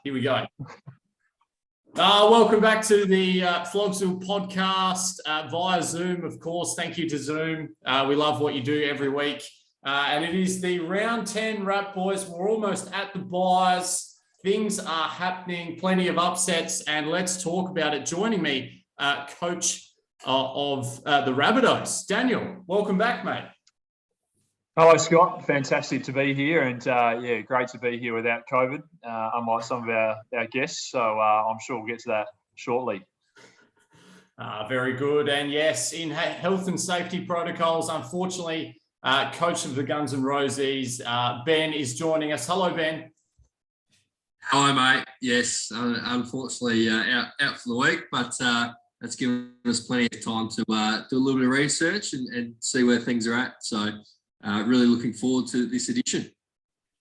Here we go. Welcome back to the Flogsville podcast via Zoom, of course. Thank you to Zoom. We love what you do every week. And it is the round 10 wrap, boys. We're almost at the buys. Things are happening, plenty of upsets, and let's talk about it. Joining me, coach of the Rabbitohs, Daniel. Welcome back, mate. Hello, Scott. Fantastic to be here, and great to be here without COVID, unlike some of our guests. So I'm sure we'll get to that shortly. Very good. And yes, in health and safety protocols, unfortunately, coach of the Guns N' Roses, Ben, is joining us. Hello, Ben. Hello, mate. Yes, unfortunately out for the week, but that's given us plenty of time to do a little bit of research and see where things are at. So really looking forward to this edition.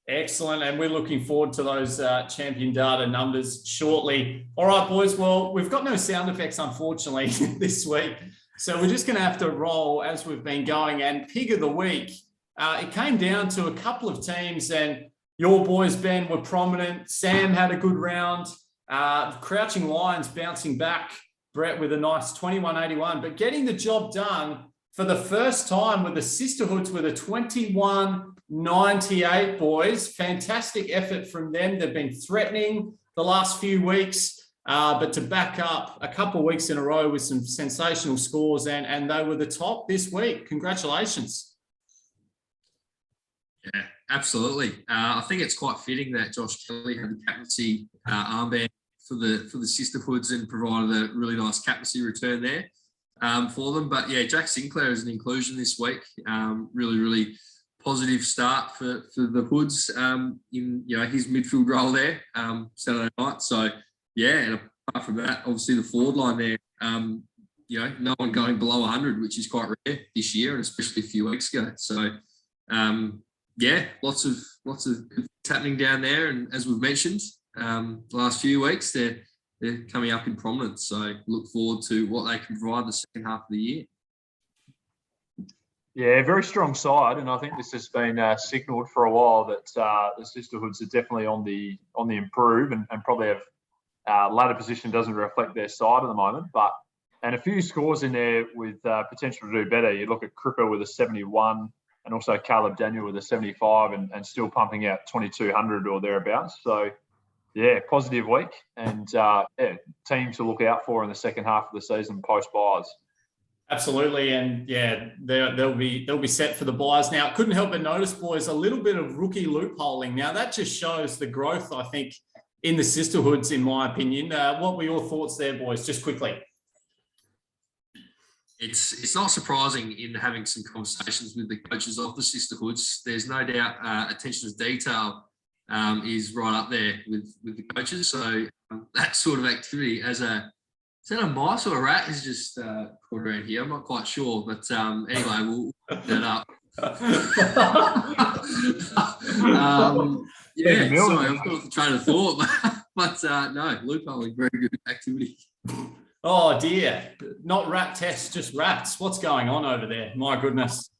Excellent, and we're looking forward to those champion data numbers shortly. All right, boys, well, we've got no sound effects, unfortunately, this week. So we're just going to have to roll as we've been going. And Pig of the Week, it came down to a couple of teams, and your boys, Ben, were prominent. Sam had a good round. Crouching Lions bouncing back, Brett, with a nice 21.81, but getting the job done for the first time with the Sisterhoods with a 21.98, boys. Fantastic effort from them. They've been threatening the last few weeks, but to back up a couple of weeks in a row with some sensational scores, and they were the top this week. Congratulations. Yeah, absolutely. I think it's quite fitting that Josh Kelly had the captaincy armband for the Sisterhoods and provided a really nice captaincy return there for them. But yeah, Jack Sinclair is an inclusion this week. Really positive start for the Hoods in his midfield role there Saturday night. So yeah, and apart from that, obviously the forward line there, no one going below 100, which is quite rare this year, and especially a few weeks ago. So lots of good happening down there, and as we've mentioned, the last few weeks they're coming up in prominence. So look forward to what they can provide the second half of the year. Yeah, very strong side, and I think this has been signalled for a while that the Sisterhoods are definitely on the improve, and probably have ladder position doesn't reflect their side at the moment, and a few scores in there with potential to do better. You look at Cripper with a 71, and also Caleb Daniel with a 75, and still pumping out 2,200 or thereabouts. So yeah, positive week, and team to look out for in the second half of the season post buys. Absolutely, and yeah, they'll be set for the buys. Now, couldn't help but notice, boys, a little bit of rookie loopholing. Now that just shows the growth, I think, in the Sisterhoods, in my opinion. What were your thoughts there, boys? Just quickly. It's not surprising in having some conversations with the coaches of the Sisterhoods. There's no doubt attention to detail is right up there with the coaches. So that sort of activity is that a mice or a rat is just caught around here? I'm not quite sure, but anyway, we'll put that up. Sorry, I've got the train of thought, but no, loopholing, very good activity. Oh dear, not rat tests, just rats. What's going on over there? My goodness.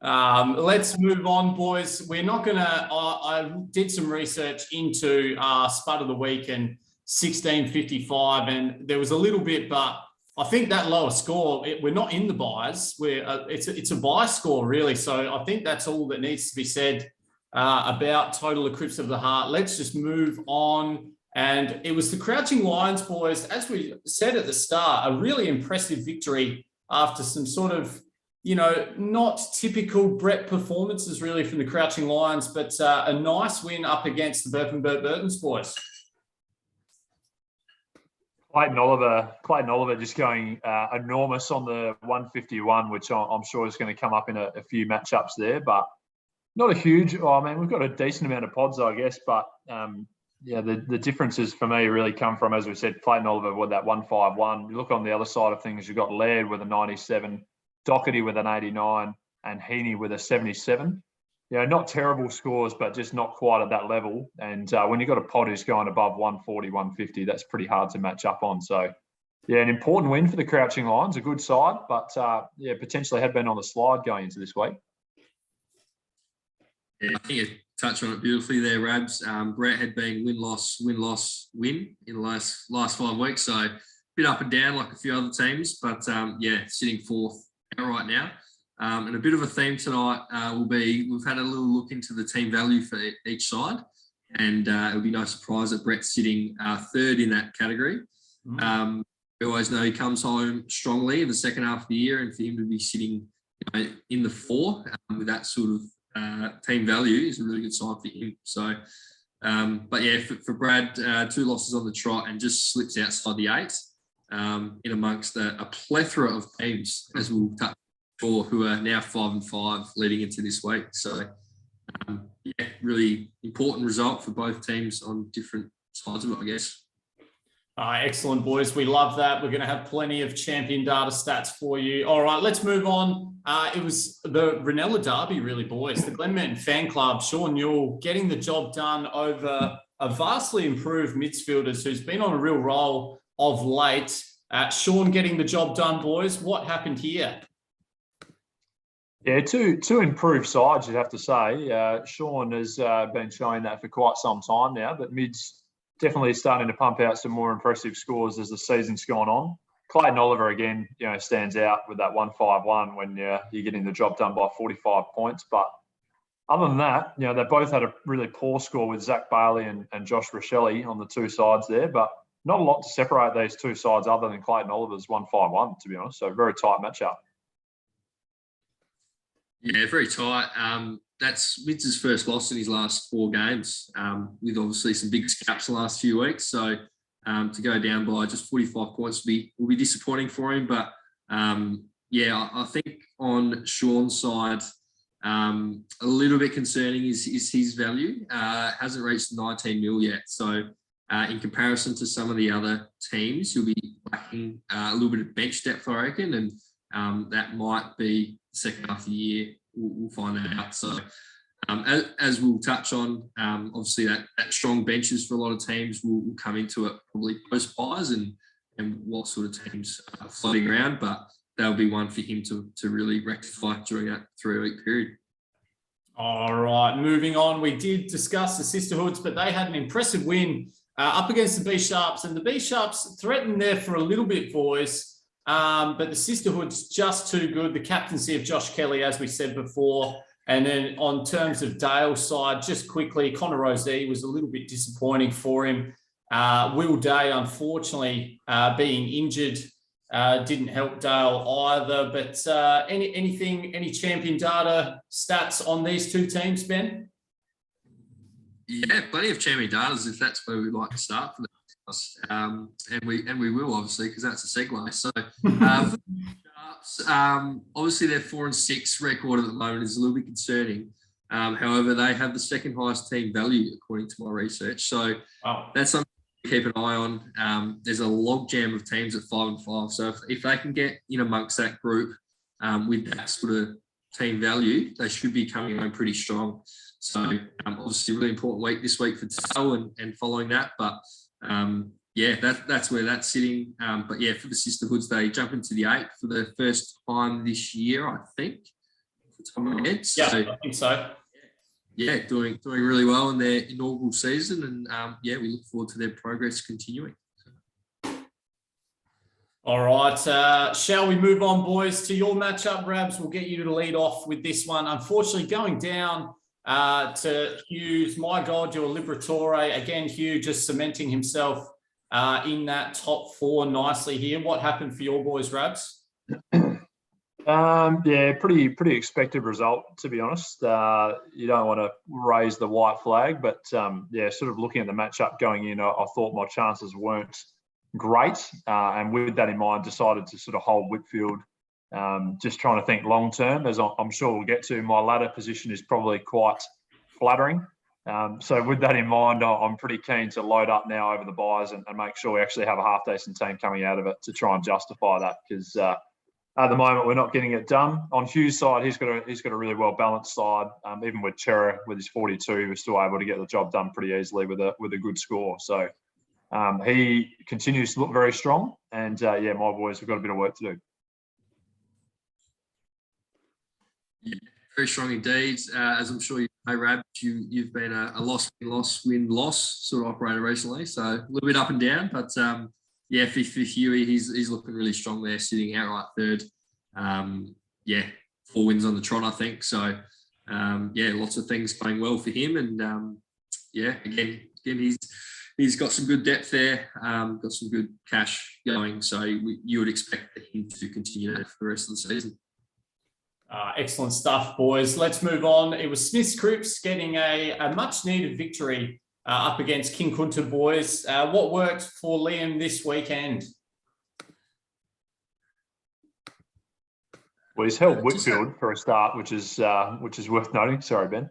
Let's move on, boys. We're not going to, I did some research into Spud of the Week and 16.55, and there was a little bit, but I think that lower score, we're not in the buys. It's a buy score, really. So I think that's all that needs to be said about Total Eclipse of the Heart. Let's just move on. And it was the Crouching Lions, boys, as we said at the start, a really impressive victory after some sort of, not typical Brett performances really from the Crouching Lions, but a nice win up against the Burpengburtons, boys. Clayton Oliver just going enormous on the 151, which I'm sure is going to come up in a few matchups there, but not a huge. We've got a decent amount of pods, I guess, but the differences for me really come from, as we said, Clayton Oliver with that 151. You look on the other side of things, you've got Laird with a 97, Doherty with an 89, and Heaney with a 77. Not terrible scores, but just not quite at that level. And when you've got a pod who's going above 140, 150, that's pretty hard to match up on. So, yeah, an important win for the Crouching Lions, a good side, but, potentially had been on the slide going into this week. Yeah, I think touch on it beautifully there, Rabs. Brett had been win, loss, win, loss, win in the last 5 weeks. So a bit up and down like a few other teams, but yeah, sitting fourth right now. And a bit of a theme tonight will be, we've had a little look into the team value for each side, and it'll be no surprise that Brett's sitting third in that category. We always know he comes home strongly in the second half of the year, and for him to be sitting in the 4 with that sort of team value is a really good sign for him. So, but yeah, for Brad, 2 losses on the trot and just slips outside the 8 in amongst a plethora of teams, as we'll touch on, who are now 5-5 leading into this week. So, yeah, really important result for both teams on different sides of it, I guess. Excellent, boys. We love that. We're going to have plenty of champion data stats for you. All right, let's move on. It was the Ranella Derby, really, boys. The Glenman fan club, Sean Newell, getting the job done over a vastly improved midfielders who's been on a real roll of late. Sean getting the job done, boys. What happened here? Yeah, two improved sides, you'd have to say. Sean has been showing that for quite some time now, but mid's definitely starting to pump out some more impressive scores as the season's gone on. Clayton Oliver, again, stands out with that 151 when you're getting the job done by 45 points. But other than that, they both had a really poor score with Zach Bailey and Josh Rochelle on the 2 sides there, but not a lot to separate these 2 sides other than Clayton Oliver's 151, to be honest. So very tight matchup. Yeah, very tight. That's Mitz's first loss in his last 4 games, with obviously some big scalps the last few weeks. So to go down by just 45 points will be disappointing for him. But yeah, I think on Sean's side, a little bit concerning is his value. Hasn't reached 19 mil yet. So in comparison to some of the other teams, he'll be lacking a little bit of bench depth, I reckon, and that might be the second half of the year. We'll find that out. So as we'll touch on, obviously that strong benches for a lot of teams will come into it probably post buys and what sort of teams are floating around, but that'll be one for him to really rectify during that 3-week period. All right, moving on. We did discuss the Sisterhoods, but they had an impressive win up against the B-Sharps, and the B-Sharps threatened there for a little bit, boys. But the Sisterhood's just too good. The captaincy of Josh Kelly, as we said before. And then on terms of Dale's side, just quickly, Connor Rosé was a little bit disappointing for him. Will Day, unfortunately, being injured, didn't help Dale either. But any champion data stats on these 2 teams, Ben? Yeah, plenty of champion data if that's where we'd like to start for them. And we will, obviously, because that's a segue. So for the Sharps, obviously their 4-6 record at the moment is a little bit concerning. However, they have the second highest team value according to my research. So that's something to keep an eye on. There's a logjam of teams at 5-5. So if they can get in amongst that group with that sort of team value, they should be coming home pretty strong. So obviously a really important week this week for Dale and following that, but yeah, that's where that's sitting. But yeah, for the Sisterhoods, they jump into the 8 for the first time this year, I think. Off the top of my head. Yeah, I think so. Yeah, doing really well in their inaugural season, and yeah, we look forward to their progress continuing. All right, shall we move on, boys, to your matchup, Rabs? We'll get you to lead off with this one. Unfortunately, going down to Hughes. My God, your Liberatore. Again, Hugh just cementing himself in that top 4 nicely here. What happened for your boys, Rabs? Yeah, pretty expected result, to be honest. You don't want to raise the white flag, but yeah, sort of looking at the matchup going in, I thought my chances weren't great. And with that in mind, decided to sort of hold Whitfield. Just trying to think long term, as I'm sure we'll get to. My ladder position is probably quite flattering. So with that in mind, I'm pretty keen to load up now over the buys and make sure we actually have a half decent team coming out of it to try and justify that, because at the moment we're not getting it done. On Hughes' side, he's got a really well balanced side. Even with Chera with his 42, he was still able to get the job done pretty easily with a good score. So he continues to look very strong, and yeah, my boys have got a bit of work to do. Yeah, very strong indeed. As I'm sure you know, Rab, you've been a loss sort of operator recently, so a little bit up and down. But yeah, for Huey, he's looking really strong there, sitting outright third. 4 wins on the trot, I think. So yeah, lots of things going well for him, and yeah, again, he's got some good depth there, got some good cash going. So you would expect him to continue that for the rest of the season. Excellent stuff, boys. Let's move on. It was Smith's Cripps getting a much-needed victory up against King Kunta boys. What worked for Liam this weekend? Well, he's held Whitfield for a start, which is worth noting. Sorry, Ben.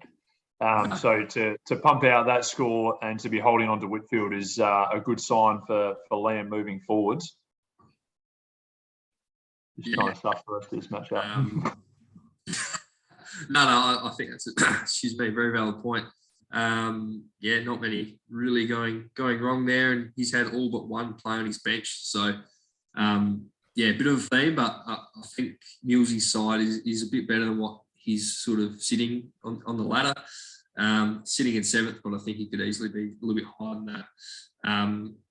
So to pump out that score and to be holding on to Whitfield is a good sign for Liam moving forwards. Just trying to stuff the rest of this matchup. No, I think that's excuse me, very valid point. Yeah, not many really going wrong there, and he's had all but one play on his bench. So yeah, a bit of a theme, but I think Millsy's side is a bit better than what he's sort of sitting on the ladder. Sitting in 7th, but I think he could easily be a little bit higher than that.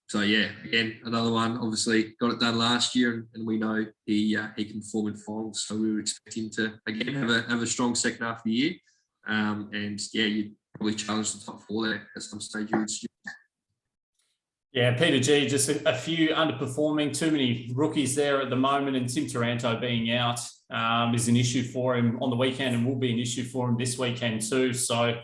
So yeah, again, another one. Obviously, got it done last year, and we know he can perform in finals. So we would expect him to again have a strong second half of the year. And yeah, you'd probably challenge the top 4 there at some stage. You would. Yeah, Peter G, just a few underperforming, too many rookies there at the moment, and Tim Taranto being out is an issue for him on the weekend and will be an issue for him this weekend too. So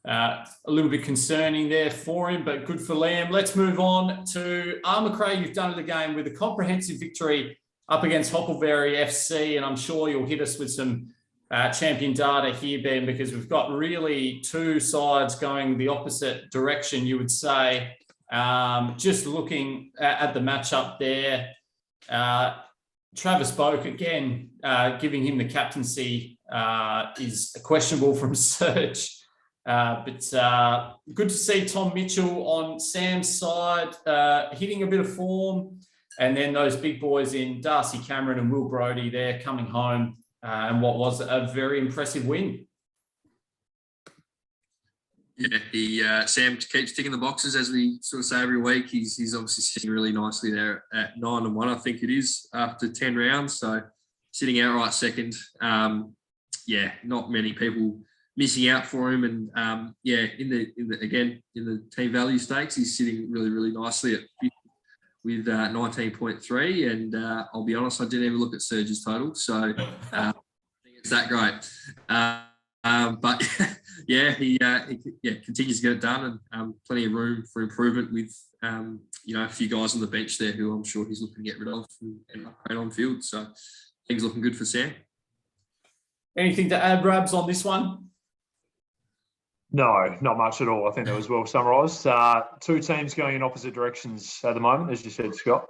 a little bit concerning there for him, but good for Liam. Let's move on to McRae. You've done it again with a comprehensive victory up against Hoppleberry FC, and I'm sure you'll hit us with some champion data here, Ben, because we've got really 2 sides going the opposite direction, you would say. Just looking at the matchup there, Travis Boak, again, giving him the captaincy is questionable from Serge. But good to see Tom Mitchell on Sam's side, hitting a bit of form. And then those big boys in Darcy Cameron and Will Brodie there coming home, and what was a very impressive win. Yeah, Sam keeps ticking the boxes, as we sort of say every week. He's obviously sitting really nicely there at 9-1, I think it is, after 10 rounds. So sitting outright second. Yeah, not many people missing out for him. And yeah, in the team value stakes, he's sitting really, really nicely at 50 with 19.3. And I'll be honest, I didn't even look at Serge's total, so I think it's that great. But yeah, he continues to get it done, and plenty of room for improvement with a few guys on the bench there who I'm sure he's looking to get rid of and upgrade on field. So things looking good for Sam. Anything to add, Rabs, on this one? No, not much at all. I think that was well summarised. 2 teams going in opposite directions at the moment, as you said, Scott.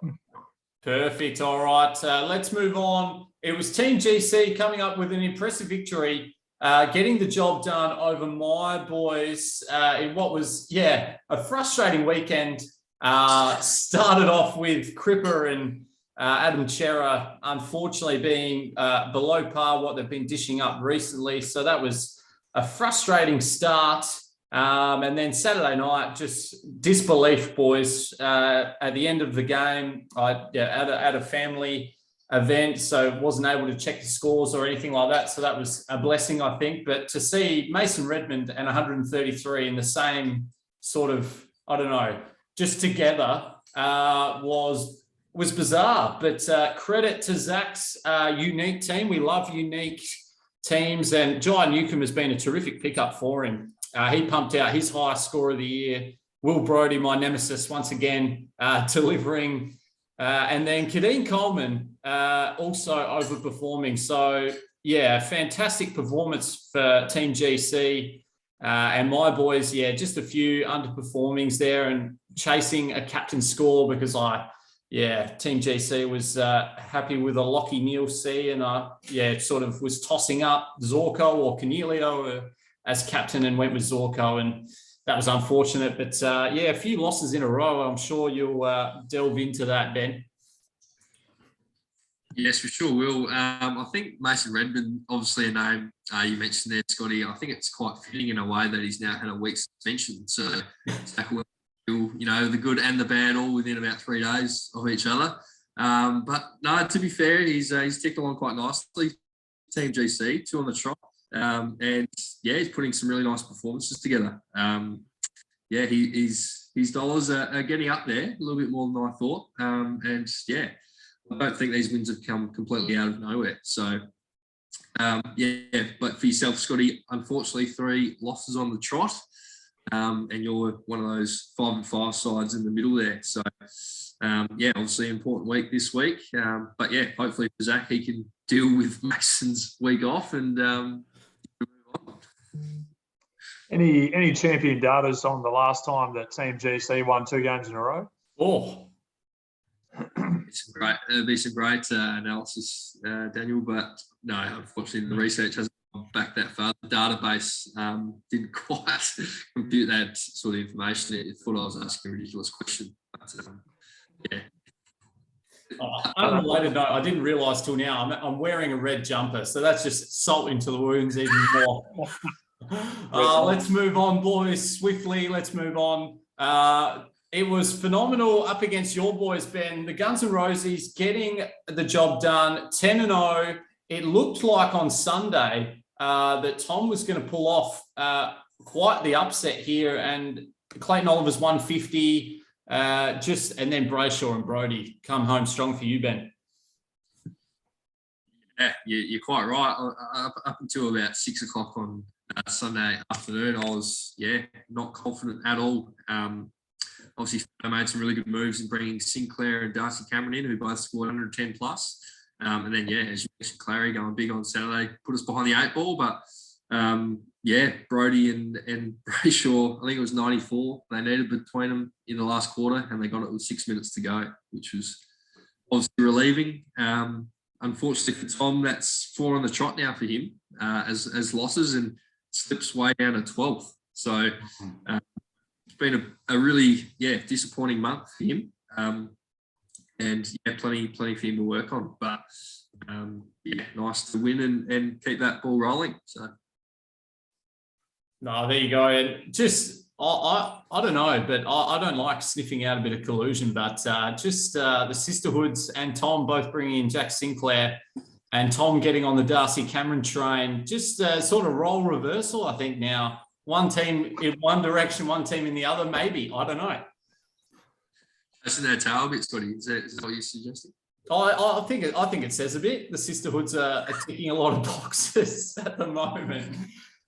Perfect. All right, let's move on. It was Team GC coming up with an impressive victory, getting the job done over my boys in what was, a frustrating weekend. Started off with Cripper and Adam Chera, unfortunately, being below par what they've been dishing up recently. So that was a frustrating start. And then Saturday night, just disbelief, boys. At the end of the game, at a family event, so wasn't able to check the scores or anything like that. So that was a blessing, I think. But to see Mason Redmond and 133 in the same sort of, I don't know, just together was bizarre. But credit to Zach's unique team. We love unique teams, and Jai Newcomb has been a terrific pickup for him. He pumped out his highest score of the year. Will Brodie, my nemesis, once again delivering. And then Kadeen Coleman also overperforming. So, yeah, fantastic performance for Team GC. And my boys, just a few underperformings there and chasing a captain score because Team GC was happy with a Lockie Neal C, and sort of was tossing up Zorko or Cornelio as captain and went with Zorko, and that was unfortunate. But a few losses in a row. I'm sure you'll delve into that, Ben. Yes, for sure, Will. I think Mason Redmond, obviously a name you mentioned there, Scotty. I think it's quite fitting in a way that he's now had a week's suspension. So, the good and the bad all within about 3 days of each other. But no, to be fair, he's ticked along quite nicely. Team GC, 2 on the trot. And he's putting some really nice performances together. His dollars are getting up there a little bit more than I thought. I don't think these wins have come completely out of nowhere. So, but for yourself, Scotty, unfortunately, 3 losses on the trot, and you're one of those 5 and 5 sides in the middle there. So, obviously important week this week. But hopefully for Zach, he can deal with Mason's week off and move on. Any champion datas on the last time that Team GC won 2 games in a row? Oh. It'll be some great analysis, Daniel, but no, unfortunately the research hasn't gone back that far. The database didn't quite compute that sort of information. It thought I was asking a ridiculous question. But, Unrelated note, I didn't realise till now, I'm wearing a red jumper, so that's just salt into the wounds even more. Let's move on, boys, swiftly. Let's move on. It was phenomenal up against your boys, Ben. The Guns N' Roses getting the job done, 10-0. It looked like on Sunday that Tom was going to pull off quite the upset here, and Clayton Oliver's 150, and then Brayshaw and Brody come home strong for you, Ben. Yeah, you're quite right. Up until about 6 o'clock on Sunday afternoon, I was not confident at all. Obviously, I made some really good moves in bringing Sinclair and Darcy Cameron in, who both scored 110 plus. And then, as you mentioned, Clary going big on Saturday, put us behind the 8 ball. But, Brody and Brayshaw, I think it was 94 they needed between them in the last quarter, and they got it with 6 minutes to go, which was obviously relieving. Unfortunately for Tom, that's 4 on the trot now for him as losses, and slips way down to 12th. So, it's been a really disappointing month for him, and plenty for him to work on. But nice to win and keep that ball rolling. So no, there you go. And just I don't know, but I don't like sniffing out a bit of collusion. But the sisterhoods and Tom both bringing in Jack Sinclair, and Tom getting on the Darcy Cameron train. Just sort of role reversal, I think now. One team in one direction, one team in the other, maybe. I don't know. That's in their tail a bit, Scotty. Is that what you're suggesting? I think it says a bit. The sisterhoods are ticking a lot of boxes at the moment.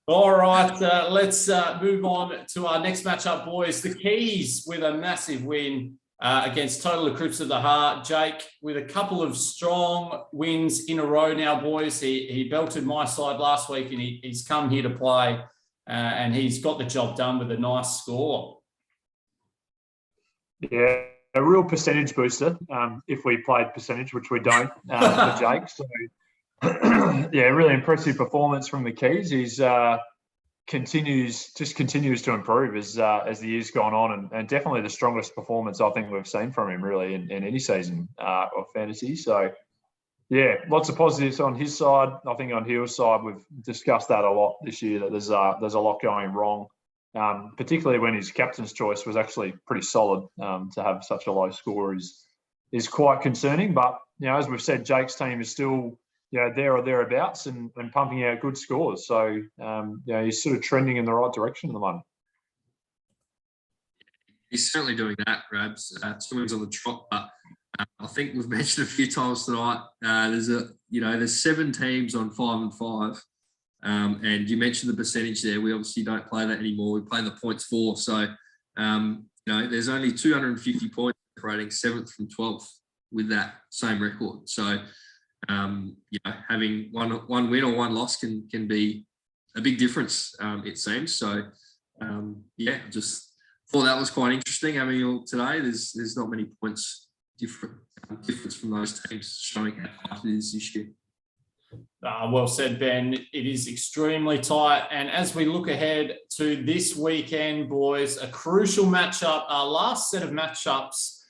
All right, let's move on to our next matchup, boys. The Keys with a massive win against Total Eclipse of the Heart. Jake with a couple of strong wins in a row now, boys. He belted my side last week, and he's come here to play. And he's got the job done with a nice score. Yeah, a real percentage booster if we played percentage, which we don't for Jake. So, really impressive performance from the Keys. He's continues to improve as the year's gone on, and definitely the strongest performance I think we've seen from him really in any season of fantasy. So, lots of positives on his side. I think on Hill's side, we've discussed that a lot this year, that there's a lot going wrong, particularly when his captain's choice was actually pretty solid. To have such a low score is quite concerning. But, as we've said, Jake's team is still, there or thereabouts and pumping out good scores. So, he's sort of trending in the right direction at the moment. He's certainly doing that, Rabs. 2 wins on the trot, but I think we've mentioned a few times tonight. There's 7 teams on 5 and 5, and you mentioned the percentage there. We obviously don't play that anymore. We play the points for. So, there's only 250 points separating 7th from 12th with that same record. So, having one win or one loss can be a big difference. It seems so. Just thought that was quite interesting. Today there's not many points difference from those teams, showing how tight it is this year. Well said, Ben. It is extremely tight. And as we look ahead to this weekend, boys, a crucial matchup, our last set of matchups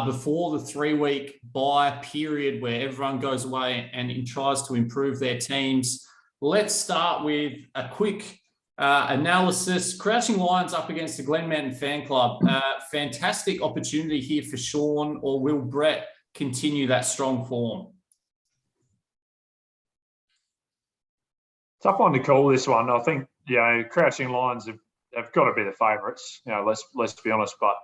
before the 3-week bye period where everyone goes away and tries to improve their teams. Let's start with a quick analysis. Crouching Lions up against the Glen Mountain Fan Club. Fantastic opportunity here for Sean, or will Brett continue that strong form? Tough one to call this one. I think, Crouching Lions have got to be the favourites. Let's be honest. But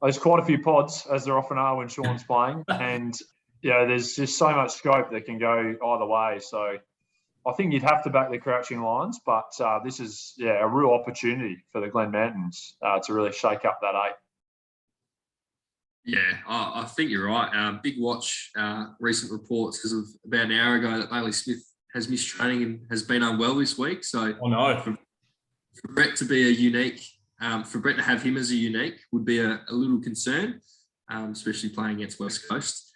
there's quite a few pods, as there often are when Sean's playing, and there's just so much scope that can go either way. So I think you'd have to back the Crouching Lions, but this is a real opportunity for the Glen Mountains to really shake up that eight. Yeah, I think you're right. Big watch. Recent reports as of about an hour ago that Bailey Smith has missed training and has been unwell this week. So for Brett to be a unique, for Brett to have him as a unique would be a little concern, especially playing against West Coast,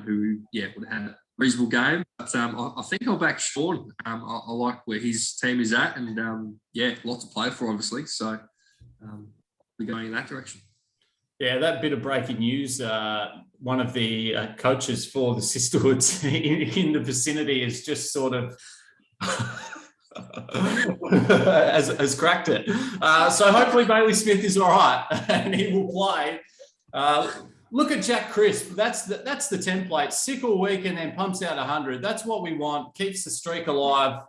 who would have had a reasonable game. But I think I'll back Sean. I like where his team is at, and lots to play for, obviously. So we're going in that direction. Yeah, that bit of breaking news, one of the coaches for the Sisterhoods in the vicinity has just sort of has cracked it. So hopefully Bailey Smith is all right and he will play. Look at Jack Crisp. That's the template. Sick all week and then pumps out 100. That's what we want. Keeps the streak alive.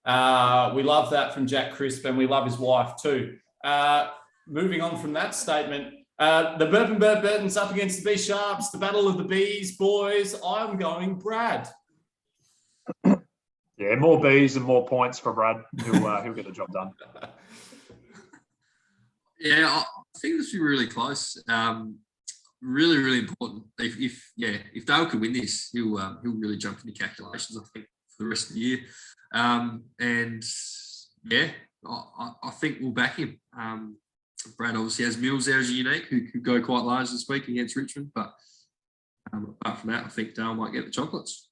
We love that from Jack Crisp, and we love his wife too. Moving on from that statement, the Burtons up against the B Sharps, the Battle of the Bees, boys. I'm going Brad. Yeah, more Bs and more points for Brad. He'll get the job done. Yeah, I think this will be really close. Really, really important. If Dale can win this, he'll really jump into calculations, I think, for the rest of the year. I think we'll back him. Brad obviously has Mills there as a unique, who could go quite large this week against Richmond. But apart from that, I think Dale might get the chocolates.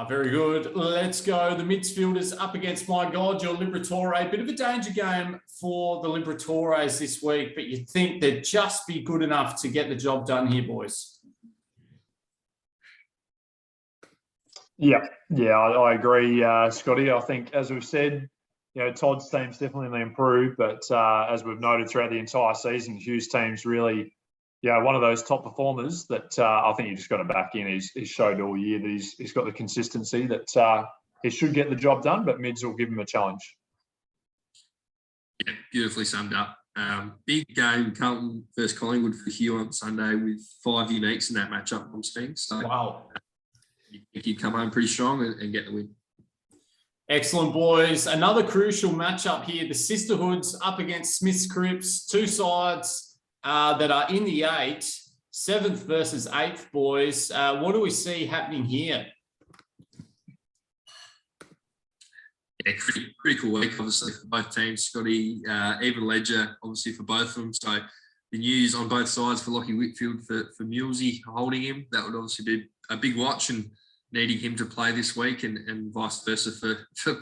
Very good. Let's go. The midfielders up against, my God, your Liberatore. Bit of a danger game for the Liberatores this week, but you think they'd just be good enough to get the job done here, boys? Yeah, I agree, Scotty. I think, as we've said, Todd's team's definitely improved, but as we've noted throughout the entire season, Hugh's team's really, one of those top performers that I think you just got to back in. He's showed all year that he's got the consistency that he should get the job done, but Mids will give him a challenge. Yeah, beautifully summed up. Big game, Carlton versus Collingwood for Hugh on Sunday with 5 uniques in that matchup, I'm seeing. So wow. He'd come home pretty strong and get the win. Excellent, boys. Another crucial matchup here. The Sisterhoods up against Smith's Crips. Two sides that are in the 8, 7th versus 8th, boys. What do we see happening here? Yeah, critical week, obviously, for both teams. Scotty, even ledger, obviously, for both of them. So the news on both sides for Lockie Whitfield, for Mulesy holding him, that would obviously be a big watch, and needing him to play this week, and vice versa for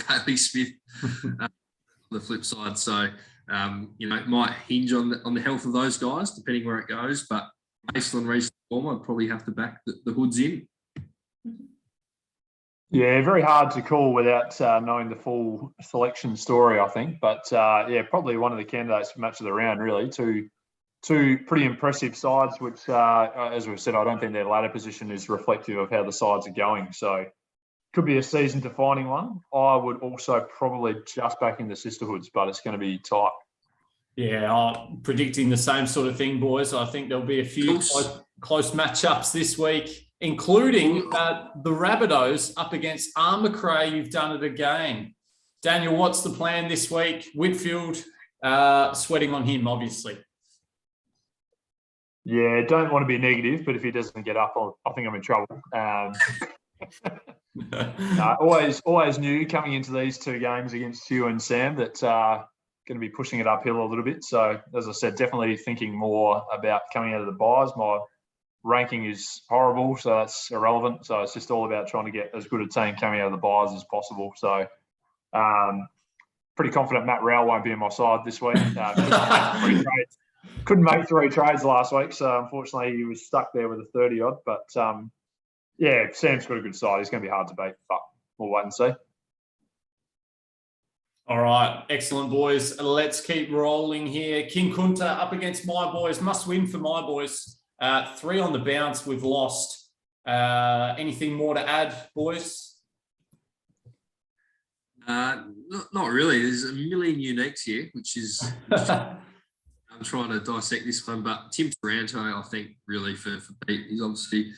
Bailey Smith on the flip side. So, it might hinge on the health of those guys, depending where it goes. But based on recent form, I'd probably have to back the Hoods in. Yeah, very hard to call without knowing the full selection story, I think. But, probably one of the candidates for match of the round, really. Two pretty impressive sides, which, as we've said, I don't think their ladder position is reflective of how the sides are going. So could be a season-defining one. I would also probably just back in the Sisterhoods, but it's going to be tight. Yeah, I'm predicting the same sort of thing, boys. I think there'll be a few close matchups this week, including the Rabbitohs up against Armacray. You've done it again. Daniel, what's the plan this week? Whitfield, sweating on him, obviously. Yeah, don't want to be negative, but if he doesn't get up, I think I'm in trouble. Always knew coming into these 2 games against Hugh and Sam that going to be pushing it uphill a little bit. So, as I said, definitely thinking more about coming out of the buys. My ranking is horrible, so that's irrelevant. So, it's just all about trying to get as good a team coming out of the buys as possible. So, pretty confident Matt Rowell won't be on my side this week. couldn't make 3 trades last week, so unfortunately he was stuck there with a 30 odd. But yeah, Sam's got a good side. He's going to be hard to beat, but we'll wait and see. All right, excellent, boys. Let's keep rolling here. King Kunta up against my boys. Must win for my boys. 3 on the bounce. We've lost. Anything more to add, boys? Not really. There's a million uniques here, which is I'm trying to dissect this one. But Tim Taranto, I think, really for Pete, he's obviously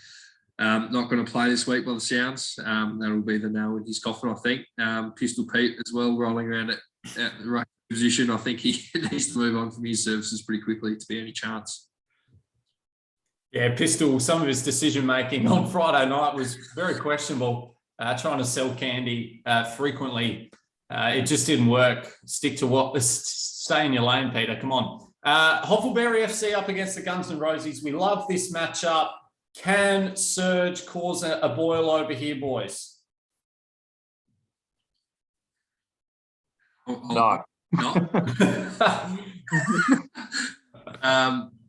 not going to play this week by the sounds. That'll be the nail in his coffin, I think. Pistol Pete as well, rolling around at the right position. I think he needs to move on from his services pretty quickly to be any chance. Yeah, Pistol, some of his decision-making on Friday night was very questionable. Trying to sell candy frequently. It just didn't work. Stick to what, stay in your lane, Peter. Come on. Hoffleberry FC up against the Guns N' Roses. We love this matchup. Can Surge cause a boil over here, boys? No.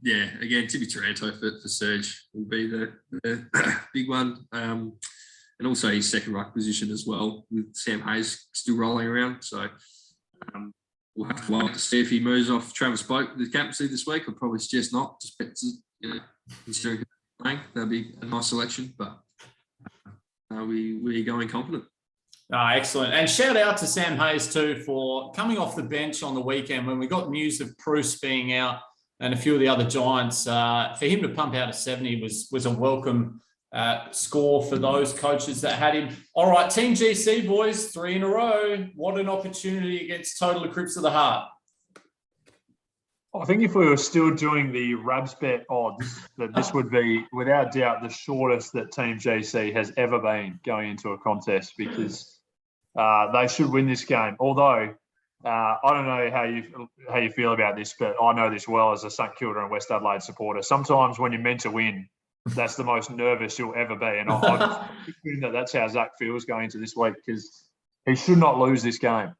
Yeah, again, Timmy Taranto for Surge will be the big one. And also his second ruck position as well, with Sam Hayes still rolling around. So we'll have to wait to see if he moves off Travis Boak with the captaincy this week. I'd probably suggest not, just considering playing. That'd be a nice selection, but we're going confident. Excellent. And shout out to Sam Hayes too for coming off the bench on the weekend when we got news of Bruce being out and a few of the other Giants. For him to pump out a 70 was a welcome score for those coaches that had him. All right, Team GC, boys, 3 in a row. What an opportunity against Total Eclipse of the Heart. I think if we were still doing the Rabs bet odds, that this would be, without doubt, the shortest that Team GC has ever been going into a contest, because they should win this game. Although, I don't know how you feel about this, but I know this well as a St Kilda and West Adelaide supporter. Sometimes when you're meant to win, that's the most nervous you'll ever be. And I'm thinking that's how Zach feels going into this week, because he should not lose this game.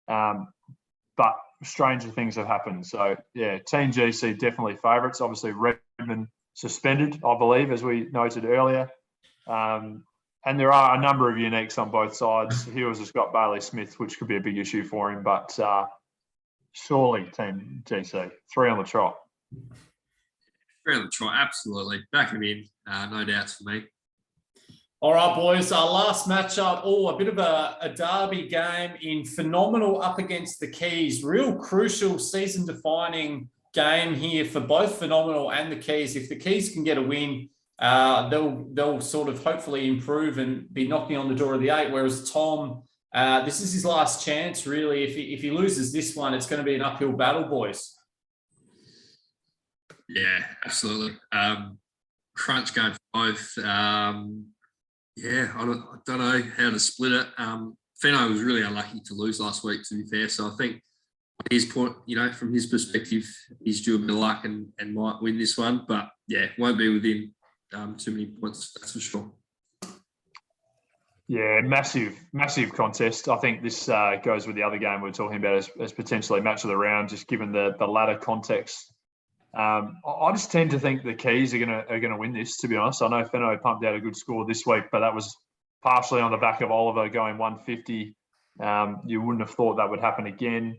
But stranger things have happened. So, yeah, Team GC definitely favourites. Obviously, Redmond suspended, I believe, as we noted earlier. And there are a number of uniques on both sides. Hills has got Bailey Smith, which could be a big issue for him. But surely Team GC, 3 on the trot. 3 on the trot, absolutely. Back him in, no doubts for me. All right, boys, our last matchup. A bit of a derby game in Phenomenal up against the Keys. Real crucial season-defining game here for both Phenomenal and the Keys. If the Keys can get a win, they'll sort of hopefully improve and be knocking on the door of the 8, whereas Tom, this is his last chance, really. If he loses this one, it's going to be an uphill battle, boys. Yeah, absolutely. Crunch game for both. Yeah, I don't know how to split it. Feno was really unlucky to lose last week, to be fair. So I think his point, from his perspective, he's due a bit of luck and might win this one. But yeah, won't be within too many points, that's for sure. Yeah, massive contest. I think this goes with the other game we were talking about as potentially match of the round, just given the ladder context. I just tend to think the Keys are gonna win this, to be honest. I know Feno pumped out a good score this week, but that was partially on the back of Oliver going 150. You wouldn't have thought that would happen again.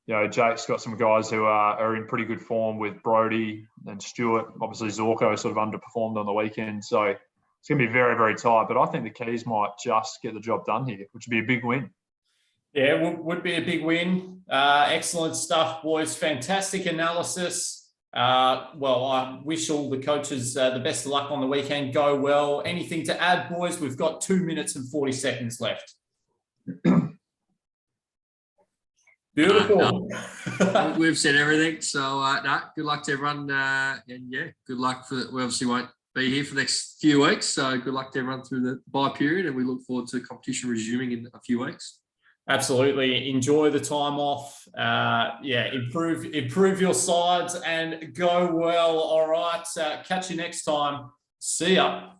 Jake's got some guys who are in pretty good form with Brody and Stewart. Obviously, Zorko sort of underperformed on the weekend, so it's going to be very, very tight. But I think the Keys might just get the job done here, which would be a big win. Yeah, it would be a big win. Excellent stuff, boys. Fantastic analysis. I wish all the coaches the best of luck on the weekend. Go well. Anything to add, boys? We've got 2 minutes and 40 seconds left. Beautiful. We've said everything. So, good luck to everyone. And yeah, good luck we obviously won't be here for the next few weeks. So good luck to everyone through the bye period. And we look forward to competition resuming in a few weeks. Absolutely. Enjoy the time off. Improve your sides and go well. All right. Catch you next time. See ya.